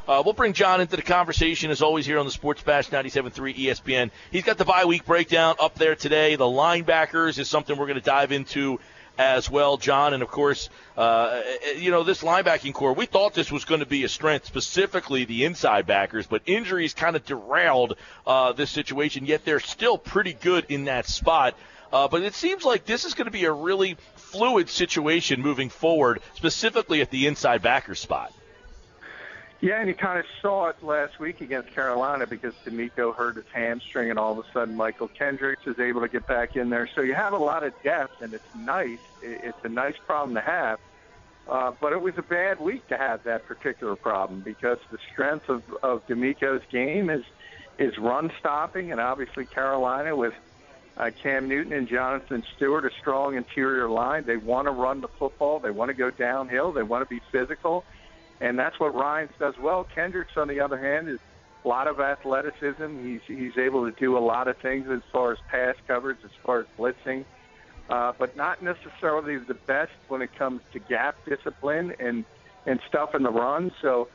We'll bring John into the conversation, as always, here on the Sports Bash 97.3 ESPN. He's got the bye week breakdown up there today. The linebackers is something we're going to dive into as well, John. And, of course, this linebacking core, we thought this was going to be a strength, specifically the inside backers, but injuries kind of derailed this situation, yet they're still pretty good in that spot. But it seems like this is going to be a really fluid situation moving forward, specifically at the inside backer spot. Yeah, and you kind of saw it last week against Carolina because D'Amico hurt his hamstring, and all of a sudden Michael Kendricks is able to get back in there. So you have a lot of depth, and it's nice. It's a nice problem to have. But it was a bad week to have that particular problem because the strength of D'Amico's game is run stopping, and obviously Carolina with Cam Newton and Jonathan Stewart, a strong interior line. They want to run the football. They want to go downhill. They want to be physical. And that's what Ryans does well. Kendricks, on the other hand, is a lot of athleticism. He's able to do a lot of things as far as pass coverage, as far as blitzing, but not necessarily the best when it comes to gap discipline and stuff in the run. So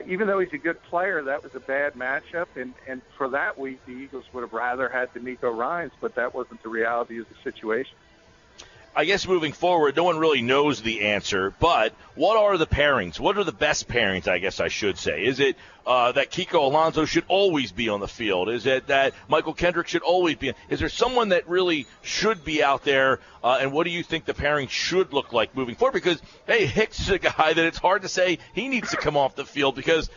even though he's a good player, that was a bad matchup. And for that week, the Eagles would have rather had D'Amico Ryans, but that wasn't the reality of the situation. I guess moving forward, no one really knows the answer, but what are the pairings? What are the best pairings, I guess I should say? Is it that Kiko Alonso should always be on the field? Is it that Michael Kendrick should always be? Is there someone that really should be out there? And what do you think the pairing should look like moving forward? Because, hey, Hicks is a guy that it's hard to say he needs to come off the field because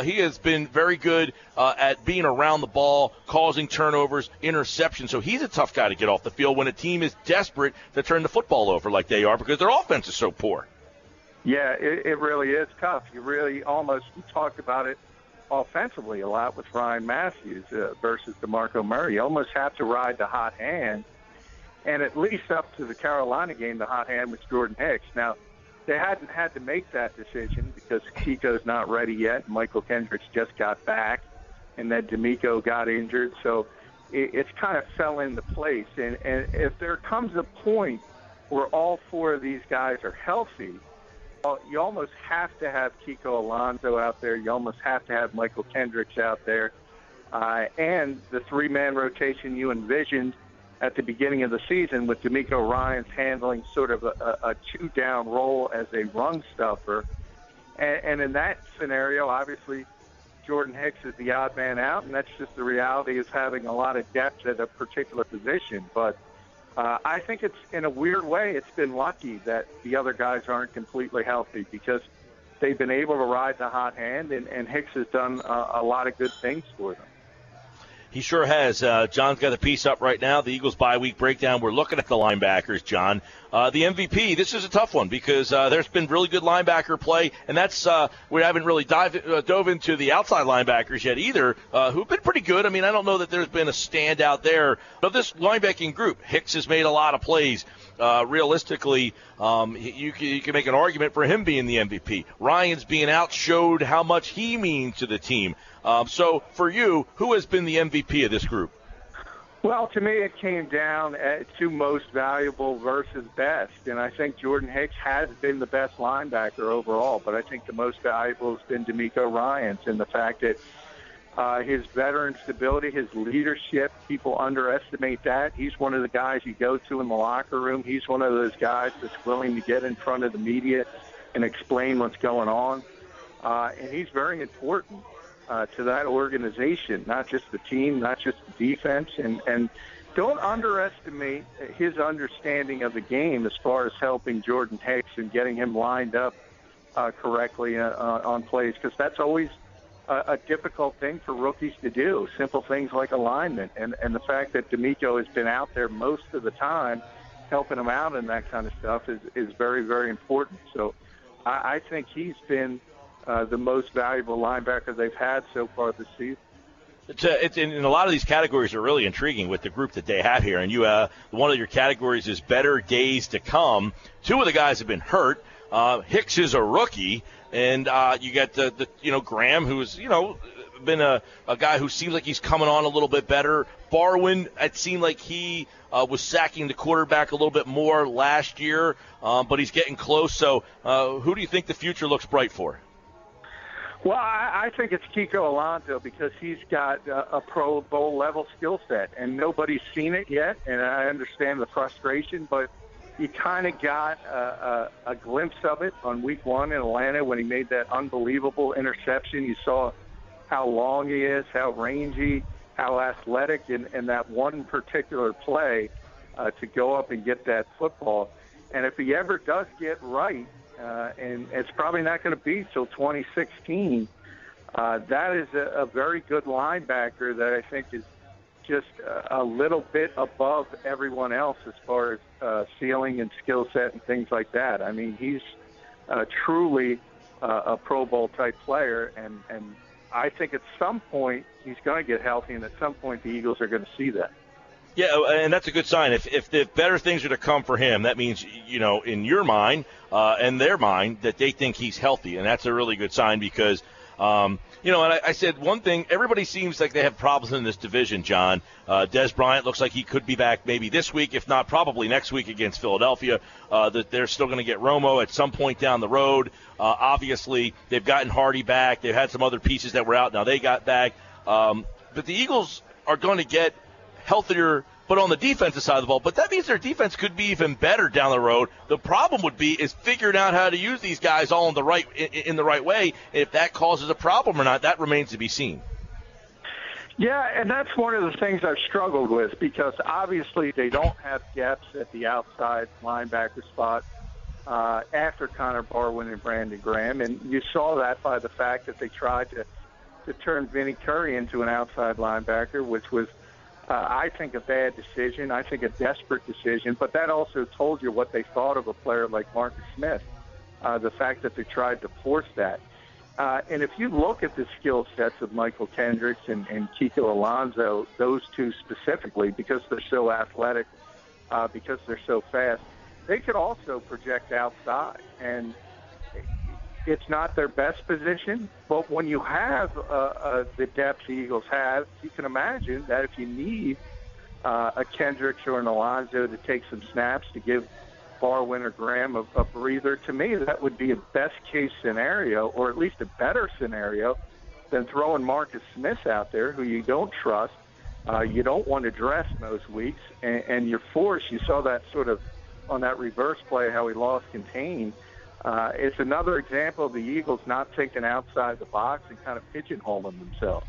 he has been very good at being around the ball, causing turnovers, interceptions. So he's a tough guy to get off the field when a team is desperate to turn the football over like they are because their offense is so poor. Yeah, it really is tough. You really we talked about it offensively a lot with Ryan Matthews versus DeMarco Murray. You almost have to ride the hot hand. And at least up to the Carolina game, the hot hand was Jordan Hicks. Now, they hadn't had to make that decision because Kiko's not ready yet. Michael Kendricks just got back, and then D'Amico got injured. So it's kind of fell into place. And if there comes a point where all four of these guys are healthy, you almost have to have Kiko Alonso out there. You almost have to have Michael Kendricks out there. And the three-man rotation you envisioned at the beginning of the season with D'Amico Ryans handling sort of a two-down role as a run stuffer. And in that scenario, obviously, Jordan Hicks is the odd man out, and that's just the reality of having a lot of depth at a particular position. But I think it's, in a weird way, it's been lucky that the other guys aren't completely healthy because they've been able to ride the hot hand, and Hicks has done a lot of good things for them. He sure has. John's got a piece up right now, the Eagles bye-week breakdown. We're looking at the linebackers, John. The MVP, this is a tough one because there's been really good linebacker play, and that's we haven't really dove into the outside linebackers yet either, who've been pretty good. I mean, I don't know that there's been a standout there. Of this linebacking group, Hicks has made a lot of plays. Realistically, you can make an argument for him being the MVP. Ryan's being out showed how much he means to the team. So for you, who has been the MVP of this group? Well, to me, it came down to most valuable versus best. And I think Jordan Hicks has been the best linebacker overall. But I think the most valuable has been D'Amico Ryans and the fact that his veteran stability, his leadership, people underestimate that. He's one of the guys you go to in the locker room. He's one of those guys that's willing to get in front of the media and explain what's going on. And he's very important to that organization, not just the team, not just the defense. And don't underestimate his understanding of the game as far as helping Jordan Hicks and getting him lined up correctly on plays, because that's always a difficult thing for rookies to do, simple things like alignment. And the fact that D'Amico has been out there most of the time helping him out and that kind of stuff is very, very important. So I think he's been the most valuable linebacker they've had so far this season. It's in a lot of these categories are really intriguing with the group that they have here. And you, one of your categories is better days to come. Two of the guys have been hurt. Hicks is a rookie, and you got the Graham, who's been a guy who seems like he's coming on a little bit better. Barwin, it seemed like he was sacking the quarterback a little bit more last year, but he's getting close. So who do you think the future looks bright for? Well, I think it's Kiko Alonso because he's got a Pro Bowl level skill set, and nobody's seen it yet. And I understand the frustration, but you kind of got a glimpse of it on Week 1 in Atlanta when he made that unbelievable interception. You saw how long he is, how rangy, how athletic in that one particular play to go up and get that football. And if he ever does get right, and it's probably not going to be till 2016, that is a very good linebacker that I think is just a little bit above everyone else as far as ceiling and skill set and things like that. I mean, he's truly a Pro Bowl type player, and I think at some point he's going to get healthy, and at some point the Eagles are going to see that. Yeah, and that's a good sign. If the better things are to come for him, that means, in your mind and their mind, that they think he's healthy, and that's a really good sign because, and I said one thing, everybody seems like they have problems in this division, John. Des Bryant looks like he could be back maybe this week, if not probably next week against Philadelphia. That they're still going to get Romo at some point down the road. Obviously, they've gotten Hardy back. They've had some other pieces that were out. Now they got back. But the Eagles are going to get healthier, but on the defensive side of the ball. But that means their defense could be even better down the road. The problem would be is figuring out how to use these guys all in the right way. If that causes a problem or not, that remains to be seen. Yeah, and that's one of the things I've struggled with because obviously they don't have depth at the outside linebacker spot after Connor Barwin and Brandon Graham, and you saw that by the fact that they tried to turn Vinny Curry into an outside linebacker, which was I think a bad decision. I think a desperate decision. But that also told you what they thought of a player like Marcus Smith, the fact that they tried to force that. And if you look at the skill sets of Michael Kendricks and Kiko Alonso, those two specifically, because they're so athletic, because they're so fast, they could also project outside. And it's not their best position, but when you have the depth the Eagles have, you can imagine that if you need a Kendricks or an Alonso to take some snaps to give Barwin or Graham a breather, to me that would be a best-case scenario, or at least a better scenario than throwing Marcus Smith out there, who you don't trust, you don't want to dress most weeks, and you're forced. You saw that sort of on that reverse play, how he lost contained. It's another example of the Eagles not thinking outside the box and kind of pigeonholing themselves.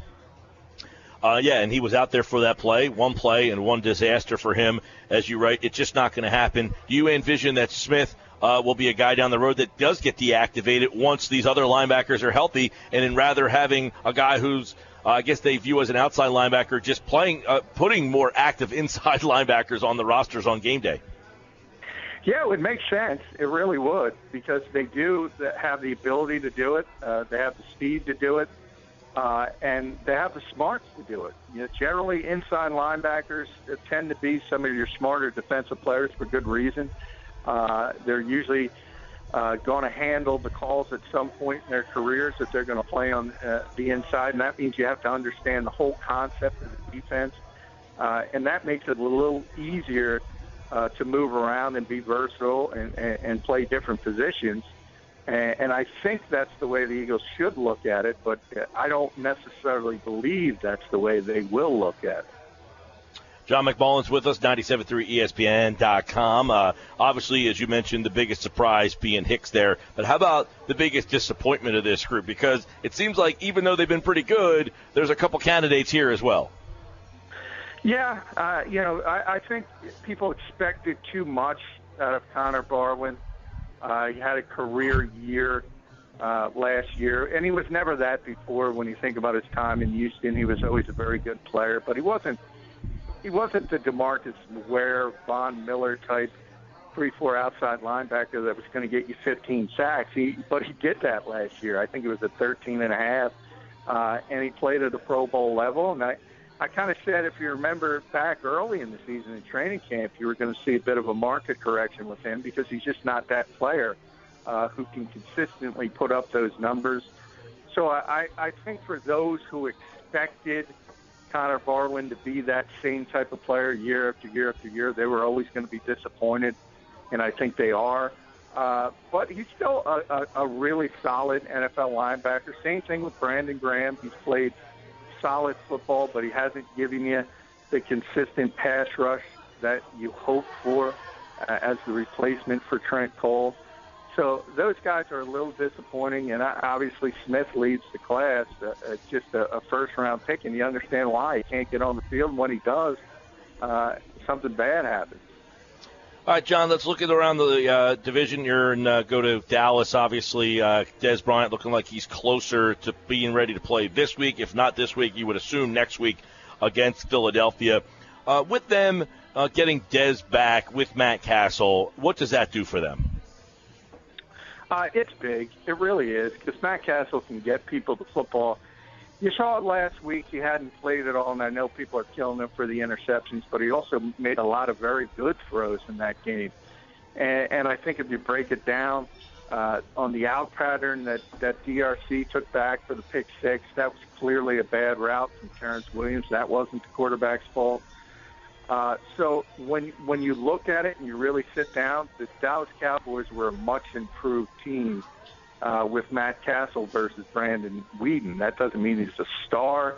And he was out there for that play, one play and one disaster for him. As you write, it's just not going to happen. Do you envision that Smith will be a guy down the road that does get deactivated once these other linebackers are healthy, and then rather having a guy who's I guess they view as an outside linebacker just putting more active inside linebackers on the rosters on game day? Yeah, it would make sense. It really would, because they do have the ability to do it. They have the speed to do it, and they have the smarts to do it. Generally, inside linebackers tend to be some of your smarter defensive players for good reason. They're usually going to handle the calls at some point in their careers that they're going to play on the inside, and that means you have to understand the whole concept of the defense, and that makes it a little easier to move around and be versatile and play different positions. And I think that's the way the Eagles should look at it, but I don't necessarily believe that's the way they will look at it. John McMullen's with us, 97.3 ESPN.com. Obviously, as you mentioned, the biggest surprise being Hicks there. But how about the biggest disappointment of this group? Because it seems like even though they've been pretty good, there's a couple candidates here as well. Yeah, I think people expected too much out of Connor Barwin. He had a career year last year, and he was never that before. When you think about his time in Houston, he was always a very good player, but he wasn't the DeMarcus Ware, Von Miller type 3-4 outside linebacker that was going to get you 15 sacks. But he did that last year. I think it was at 13.5, and he played at a Pro Bowl level. And I kind of said, if you remember back early in the season in training camp, you were going to see a bit of a market correction with him because he's just not that player who can consistently put up those numbers. So I think for those who expected Connor Barwin to be that same type of player year after year after year, they were always going to be disappointed, and I think they are. But he's still a really solid NFL linebacker. Same thing with Brandon Graham. He's played solid football, but he hasn't given you the consistent pass rush that you hope for as the replacement for Trent Cole. So those guys are a little disappointing, and obviously Smith leads the class, just a first-round pick, and you understand why. He can't get on the field, and when he does, something bad happens. All right, John, let's look at around the division here and go to Dallas. Obviously, Dez Bryant looking like he's closer to being ready to play this week. If not this week, you would assume next week against Philadelphia. With them getting Dez back with Matt Castle, what does that do for them? It's big. It really is, because Matt Castle can get people the football. You saw it last week. He hadn't played at all, and I know people are killing him for the interceptions, but he also made a lot of very good throws in that game. And I think if you break it down on the out pattern that DRC took back for the pick six, that was clearly a bad route from Terrence Williams. That wasn't the quarterback's fault. So when you look at it and you really sit down, the Dallas Cowboys were a much improved team with Matt Castle versus Brandon Weeden. That doesn't mean he's a star,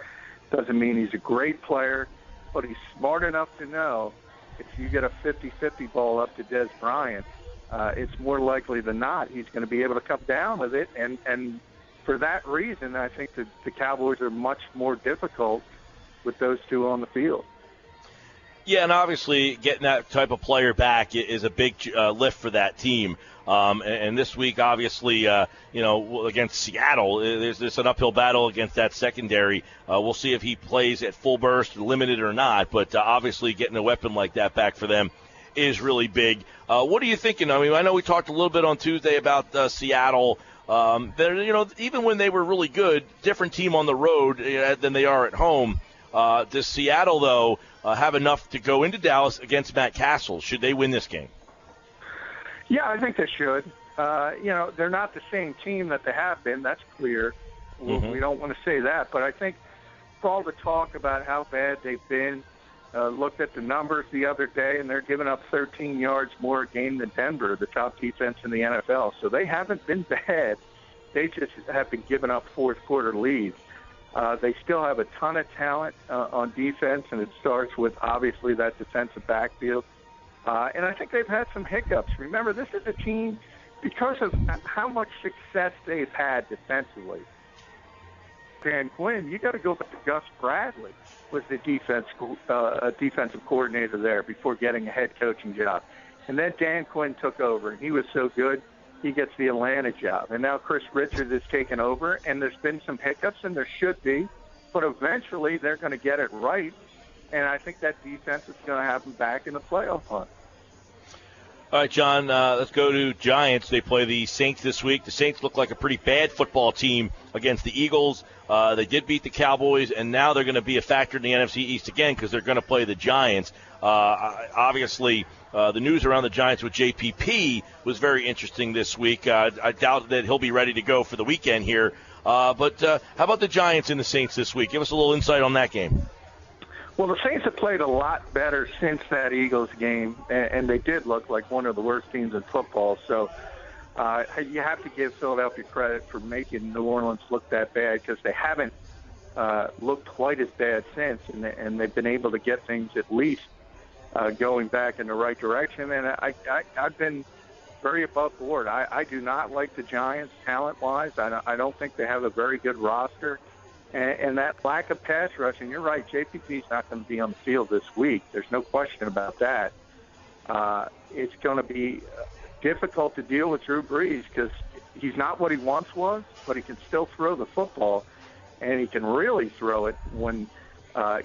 doesn't mean he's a great player, but he's smart enough to know if you get a 50-50 ball up to Dez Bryant, it's more likely than not he's going to be able to come down with it. And for that reason, I think that the Cowboys are much more difficult with those two on the field. Yeah, and obviously getting that type of player back is a big lift for that team. And this week, obviously, against Seattle, there's an uphill battle against that secondary. We'll see if he plays at full burst, limited or not. But obviously getting a weapon like that back for them is really big. What are you thinking? I mean, I know we talked a little bit on Tuesday about Seattle. Even when they were really good, different team on the road than they are at home. Does Seattle, though, have enough to go into Dallas against Matt Castle? Should they win this game? Yeah, I think they should. They're not the same team that they have been. That's clear. Mm-hmm. We don't want to say that. But I think for all the talk about how bad they've been, looked at the numbers the other day, and they're giving up 13 yards more a game than Denver, the top defense in the NFL. So they haven't been bad. They just have been giving up fourth-quarter leads. They still have a ton of talent on defense, and it starts with, obviously, that defensive backfield. And I think they've had some hiccups. Remember, this is a team, because of how much success they've had defensively. Dan Quinn, you got to go back to Gus Bradley, was the defensive coordinator there before getting a head coaching job. And then Dan Quinn took over, and he was so good, he gets the Atlanta job. And now Chris Richards has taken over, and there's been some hiccups, and there should be, but eventually they're going to get it right. And I think that defense is going to have them back in the playoff hunt. All right, John, let's go to Giants. They play the Saints this week. The Saints look like a pretty bad football team against the Eagles. They did beat the Cowboys, and now they're going to be a factor in the NFC East again because they're going to play the Giants. Obviously, the news around the Giants with JPP was very interesting this week. I doubt that he'll be ready to go for the weekend here. But how about the Giants and the Saints this week? Give us a little insight on that game. Well, the Saints have played a lot better since that Eagles game, and they did look like one of the worst teams in football. So you have to give Philadelphia credit for making New Orleans look that bad, because they haven't looked quite as bad since, and they've been able to get things at least going back in the right direction. And I've been very above board. I do not like the Giants talent-wise. I don't think they have a very good roster. And that lack of pass rush, and you're right, JPP's not going to be on the field this week. There's no question about that. It's going to be difficult to deal with Drew Brees because he's not what he once was, but he can still throw the football, and he can really throw it when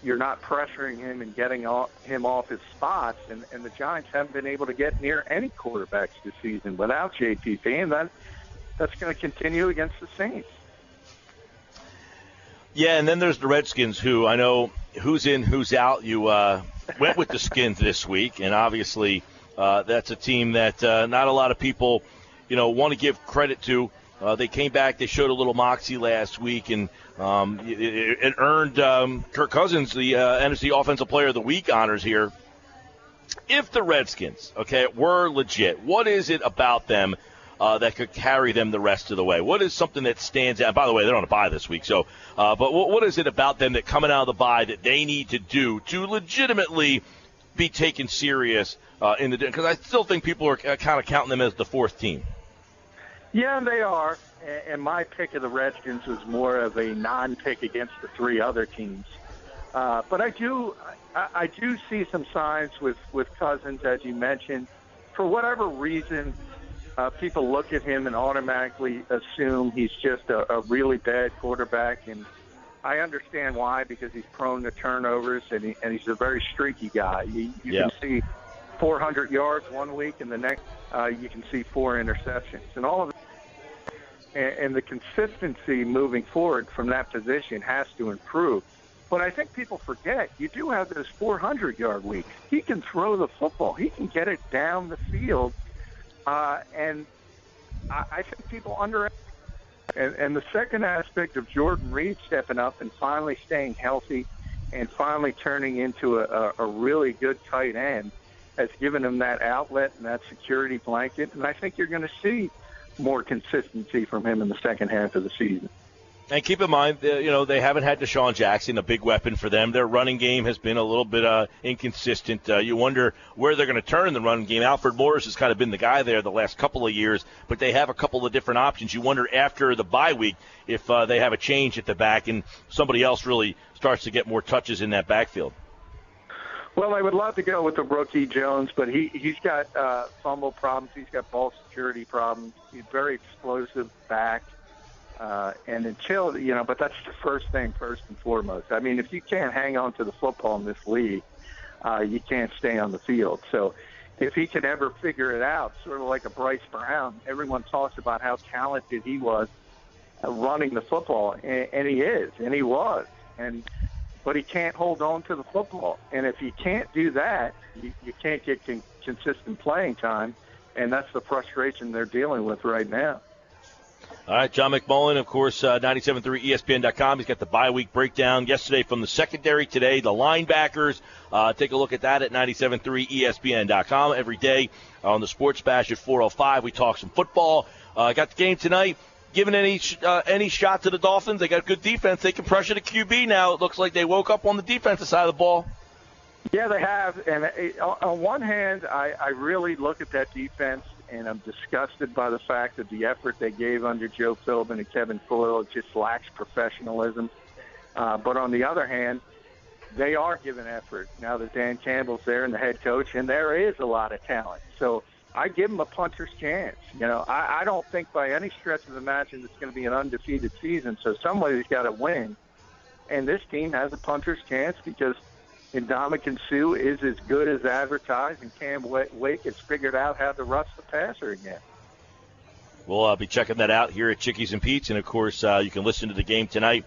you're not pressuring him and getting him off his spots. And the Giants haven't been able to get near any quarterbacks this season without JPP, and that's going to continue against the Saints. Yeah, and then there's the Redskins, who I know who's in, who's out. You went with the Skins this week, and obviously that's a team that not a lot of people, want to give credit to. They came back, they showed a little moxie last week, and it earned Kirk Cousins the NFC Offensive Player of the Week honors here if the Redskins, okay, were legit, what is it about them that could carry them the rest of the way? What is something that stands out? By the way, they're on a bye this week, so but what is it about them that coming out of the bye that they need to do to legitimately be taken serious in the – because I still think people are kind of counting them as the fourth team. Yeah, they are. And my pick of the Redskins was more of a non-pick against the three other teams. But I do see some signs with Cousins, as you mentioned. For whatever reason, people look at him and automatically assume he's just a really bad quarterback. And I understand why, because he's prone to turnovers and he's a very streaky guy. You can see 400 yards one week, and the next you can see 4 interceptions. And all of it. And the consistency moving forward from that position has to improve. But I think people forget, you do have those 400-yard weeks. He can throw the football. He can get it down the field. And I think people underestimate. And the second aspect of Jordan Reed stepping up and finally staying healthy and finally turning into a really good tight end has given him that outlet and that security blanket. And I think you're going to see more consistency from him in the second half of the season. And keep in mind, they haven't had Deshaun Jackson, a big weapon for them. Their running game has been a little bit inconsistent. You wonder where they're going to turn in the running game. Alfred Morris has kind of been the guy there the last couple of years, but they have a couple of different options. You wonder after the bye week if they have a change at the back and somebody else really starts to get more touches in that backfield. Well, I would love to go with the rookie Jones, but he's got fumble problems. He's got ball security problems. He's very explosive back. And until, but that's the first thing, first and foremost. I mean, if you can't hang on to the football in this league, you can't stay on the field. So if he can ever figure it out, sort of like a Bryce Brown, everyone talks about how talented he was running the football, and he is, and he was. But he can't hold on to the football. And if you can't do that, you can't get consistent playing time, and that's the frustration they're dealing with right now. All right, John McMullen, of course, 97.3 ESPN.com. He's got the bye week breakdown yesterday from the secondary, today the linebackers. Take a look at that at 97.3 ESPN.com. Every day on the Sports Bash at 4:05, we talk some football. Got the game tonight. Giving any shot to the Dolphins? They got good defense. They can pressure the QB now. It looks like they woke up on the defensive side of the ball. Yeah, they have. And on one hand, I really look at that defense, and I'm disgusted by the fact that the effort they gave under Joe Philbin and Kevin Coyle just lacks professionalism. But on the other hand, they are giving effort now that Dan Campbell's there and the head coach, and there is a lot of talent. So I give them a puncher's chance. I don't think by any stretch of the imagination it's going to be an undefeated season, so somebody's got to win. And this team has a puncher's chance because Ndamukong Suh is as good as advertised, and Cam Wake has figured out how to rush the passer again. We'll be checking that out here at Chickies and Pete's, and, of course, you can listen to the game tonight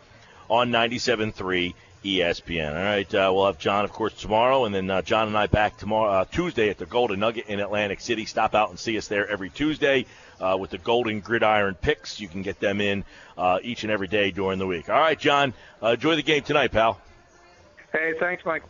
on 97.3 ESPN. All right, we'll have John, of course, tomorrow, and then John and I back tomorrow, Tuesday at the Golden Nugget in Atlantic City. Stop out and see us there every Tuesday with the Golden Gridiron picks. You can get them in each and every day during the week. All right, John, enjoy the game tonight, pal. Hey, thanks, Mike.